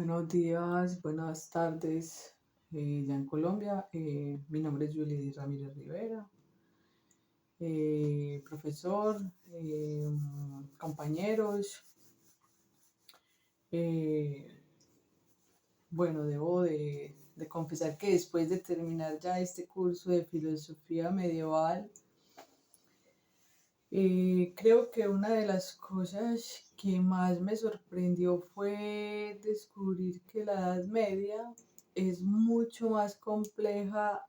Buenos días, buenas tardes, ya en Colombia. Mi nombre es Julie Ramírez Rivera, profesor, compañeros. eh, bueno, debo de confesar que después de terminar ya este curso de filosofía medieval, creo que una de las cosas que más me sorprendió fue descubrir que la Edad Media es mucho más compleja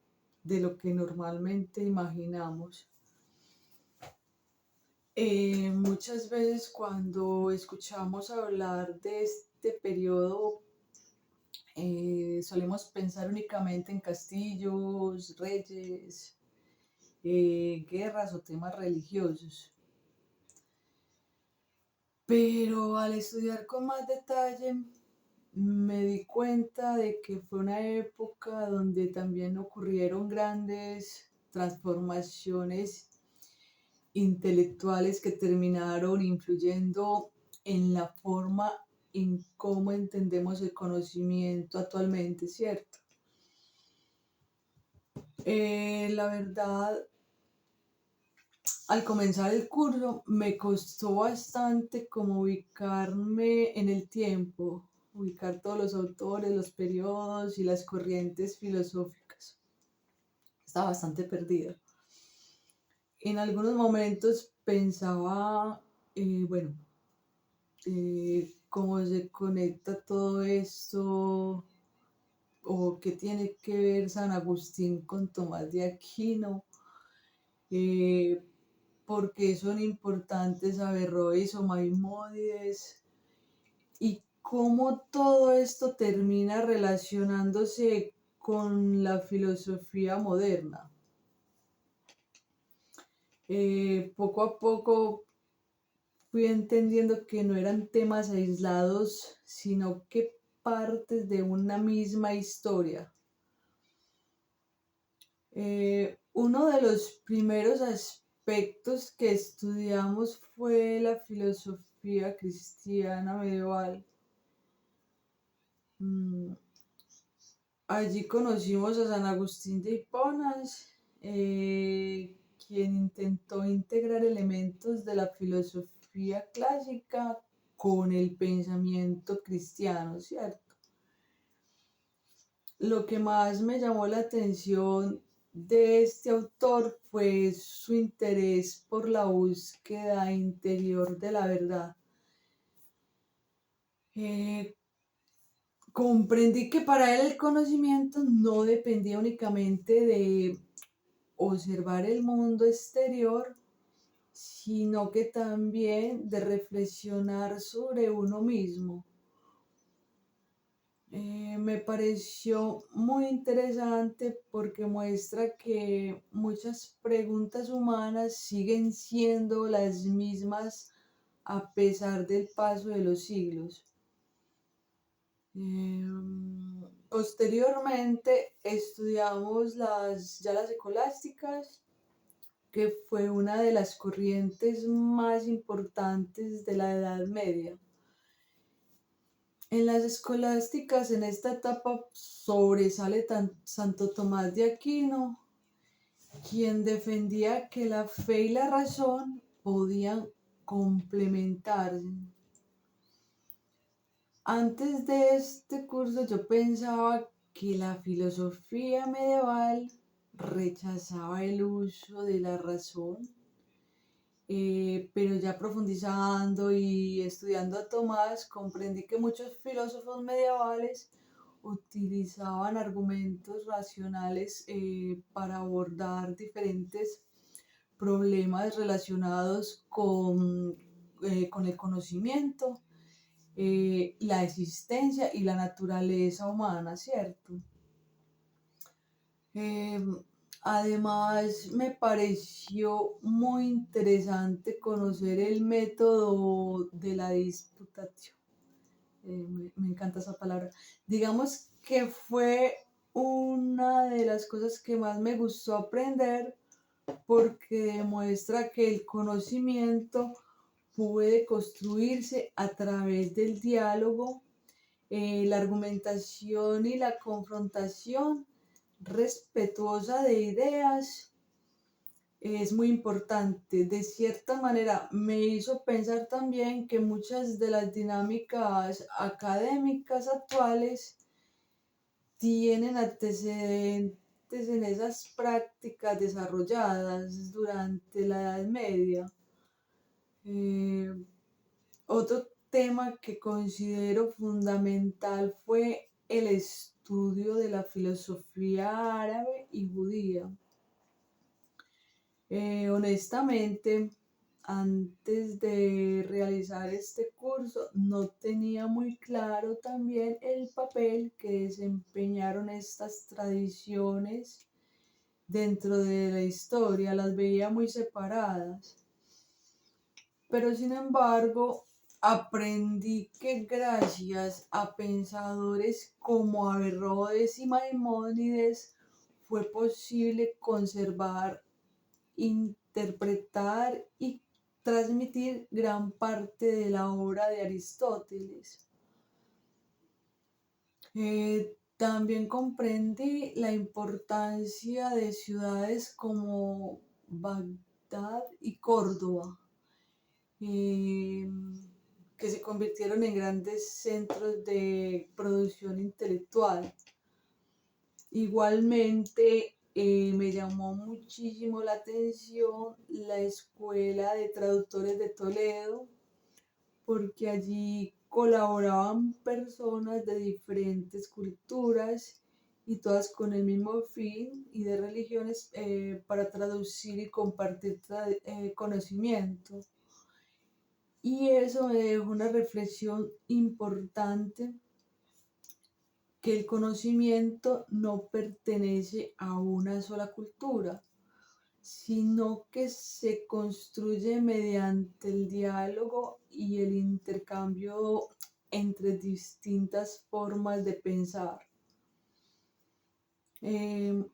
de lo que normalmente imaginamos. Muchas veces cuando escuchamos hablar de este periodo, solemos pensar únicamente en castillos, reyes, guerras o temas religiosos. Pero al estudiar con más detalle, me di cuenta de que fue una época donde también ocurrieron grandes transformaciones intelectuales que terminaron influyendo en la forma en cómo entendemos el conocimiento actualmente, ¿cierto? La verdad, al comenzar el curso me costó bastante como ubicarme en el tiempo, ubicar todos los autores, los periodos y las corrientes filosóficas. Estaba bastante perdida. En algunos momentos pensaba, bueno, cómo se conecta todo esto o qué tiene que ver San Agustín con Tomás de Aquino. eh, por qué son importantes Averroes o Maimónides y cómo todo esto termina relacionándose con la filosofía moderna. Poco a poco fui entendiendo que no eran temas aislados, sino que partes de una misma historia. Uno de los primeros aspectos que estudiamos fue la filosofía cristiana medieval. Mm, Allí conocimos a San Agustín de Hipona, quien intentó integrar elementos de la filosofía clásica con el pensamiento cristiano, ¿cierto? Lo que más me llamó la atención de este autor fue su interés por la búsqueda interior de la verdad. Eh, Comprendí que para él el conocimiento no dependía únicamente de observar el mundo exterior, sino que también de reflexionar sobre uno mismo. Me pareció muy interesante porque muestra que muchas preguntas humanas siguen siendo las mismas a pesar del paso de los siglos. Posteriormente estudiamos ya las escolásticas, que fue una de las corrientes más importantes de la Edad Media. En las escolásticas, en esta etapa, sobresale Santo Tomás de Aquino, quien defendía que la fe y la razón podían complementarse. Antes de este curso yo pensaba que la filosofía medieval rechazaba el uso de la razón, pero ya profundizando y estudiando a Tomás comprendí que muchos filósofos medievales utilizaban argumentos racionales para abordar diferentes problemas relacionados con el conocimiento, la existencia y la naturaleza humana, ¿cierto? Eh, Además, me pareció muy interesante conocer el método de la disputación. Me encanta esa palabra. Digamos que fue una de las cosas que más me gustó aprender porque demuestra que el conocimiento puede construirse a través del diálogo la argumentación y la confrontación respetuosa de ideas es muy importante. De cierta manera, me hizo pensar también que muchas de las dinámicas académicas actuales tienen antecedentes en esas prácticas desarrolladas durante la Edad Media. Eh, Otro tema que considero fundamental fue el estudio de la filosofía árabe y judía. Honestamente, antes de realizar este curso, no tenía muy claro también el papel que desempeñaron estas tradiciones dentro de la historia, las veía muy separadas. Pero sin embargo, aprendí que gracias a pensadores como Averroes y Maimónides fue posible conservar, interpretar y transmitir gran parte de la obra de Aristóteles. También comprendí la importancia de ciudades como Bagdad y Córdoba, eh, que se convirtieron en grandes centros de producción intelectual. Igualmente, me llamó muchísimo la atención la Escuela de Traductores de Toledo, porque allí colaboraban personas de diferentes culturas y todas con el mismo fin y de religiones, para traducir y compartir conocimiento. Y eso me dejó una reflexión importante, que el conocimiento no pertenece a una sola cultura, sino que se construye mediante el diálogo y el intercambio entre distintas formas de pensar.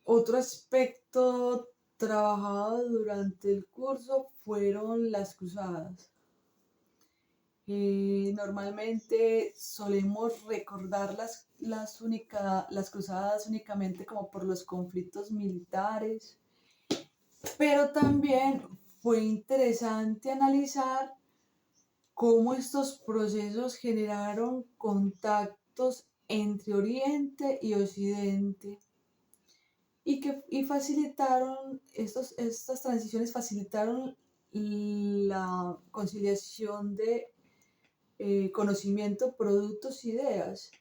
Otro aspecto trabajado durante el curso fueron las cruzadas. Normalmente solemos recordar las cruzadas únicamente como por los conflictos militares, pero también fue interesante analizar cómo estos procesos generaron contactos entre Oriente y Occidente y estas transiciones facilitaron la conciliación de conocimiento, productos, ideas,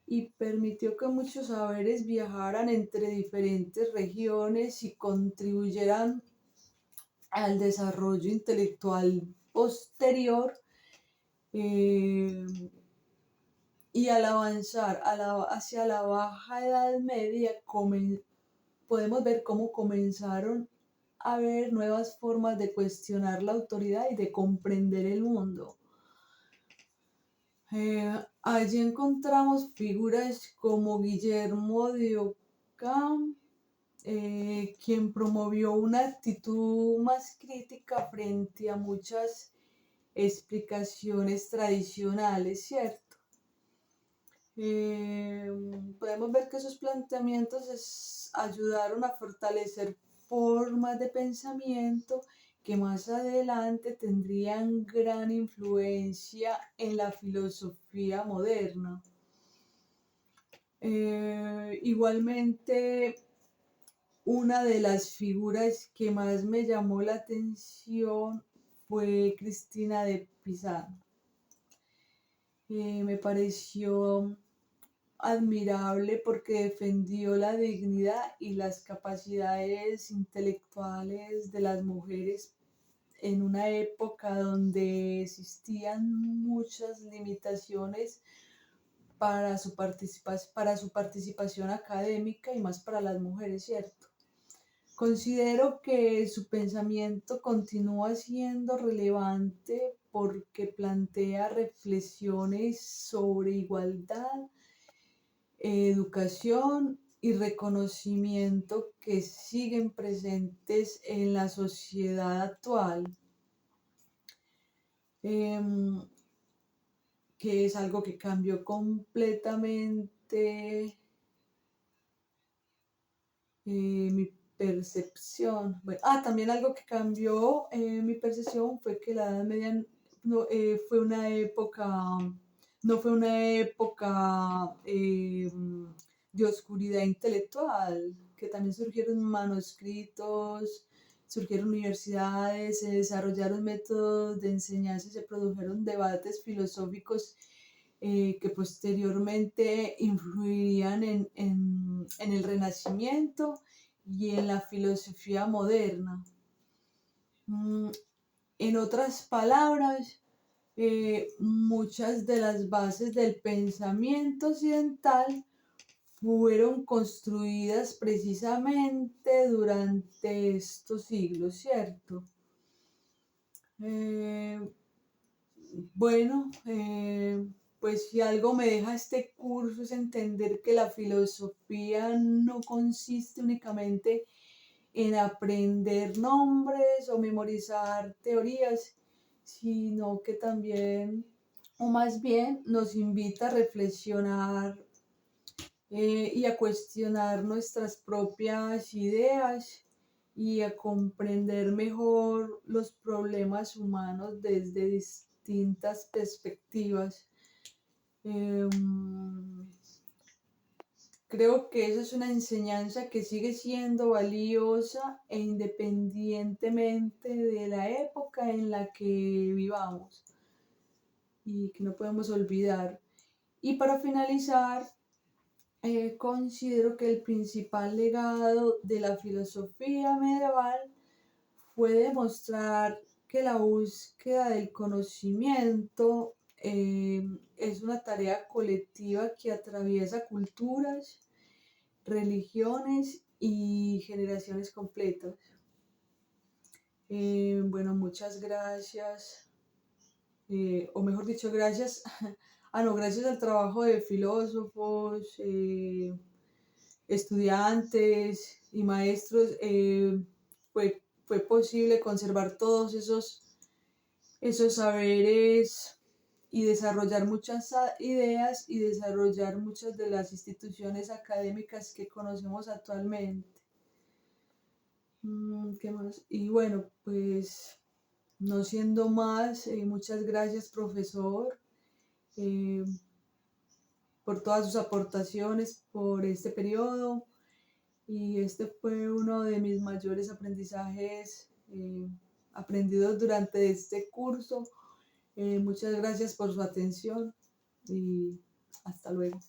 y permitió que muchos saberes viajaran entre diferentes regiones y contribuyeran al desarrollo intelectual posterior, eh, y al avanzar hacia la Baja Edad Media podemos ver cómo comenzaron a haber nuevas formas de cuestionar la autoridad y de comprender el mundo. Allí encontramos figuras como Guillermo de Ockham, quien promovió una actitud más crítica frente a muchas explicaciones tradicionales, ¿cierto? Podemos ver que sus planteamientos ayudaron a fortalecer formas de pensamiento que más adelante tendrían gran influencia en la filosofía moderna. Igualmente, una de las figuras que más me llamó la atención fue Cristina de Pisano. Me pareció admirable porque defendió la dignidad y las capacidades intelectuales de las mujeres en una época donde existían muchas limitaciones para su participación académica y más para las mujeres, ¿cierto? Considero que su pensamiento continúa siendo relevante porque plantea reflexiones sobre igualdad, educación y reconocimiento que siguen presentes en la sociedad actual. que es algo que cambió completamente mi percepción. Bueno, también algo que cambió mi percepción fue que la Edad Media no, fue una época, no fue una época de oscuridad intelectual, que también surgieron manuscritos, surgieron universidades, se desarrollaron métodos de enseñanza y se produjeron debates filosóficos que posteriormente influirían en el Renacimiento y en la filosofía moderna. En otras palabras, muchas de las bases del pensamiento occidental fueron construidas precisamente durante estos siglos, ¿cierto? Eh, bueno, pues si algo me deja este curso es entender que la filosofía no consiste únicamente en aprender nombres o memorizar teorías, sino que también, o más bien, nos invita a reflexionar y a cuestionar nuestras propias ideas y a comprender mejor los problemas humanos desde distintas perspectivas. Creo que esa es una enseñanza que sigue siendo valiosa e independientemente de la época en la que vivamos y que no podemos olvidar. Y para finalizar, considero que el principal legado de la filosofía medieval fue demostrar que la búsqueda del conocimiento es una tarea colectiva que atraviesa culturas, religiones y generaciones completas. Bueno, muchas gracias, o mejor dicho, gracias, no, gracias al trabajo de filósofos, estudiantes y maestros, fue posible conservar todos esos saberes y desarrollar muchas ideas y desarrollar muchas de las instituciones académicas que conocemos actualmente. ¿Qué más? Y bueno, pues no siendo más, muchas gracias, profesor, eh, por todas sus aportaciones por este periodo. Y este fue uno de mis mayores aprendizajes aprendidos durante este curso. Muchas gracias por su atención y hasta luego.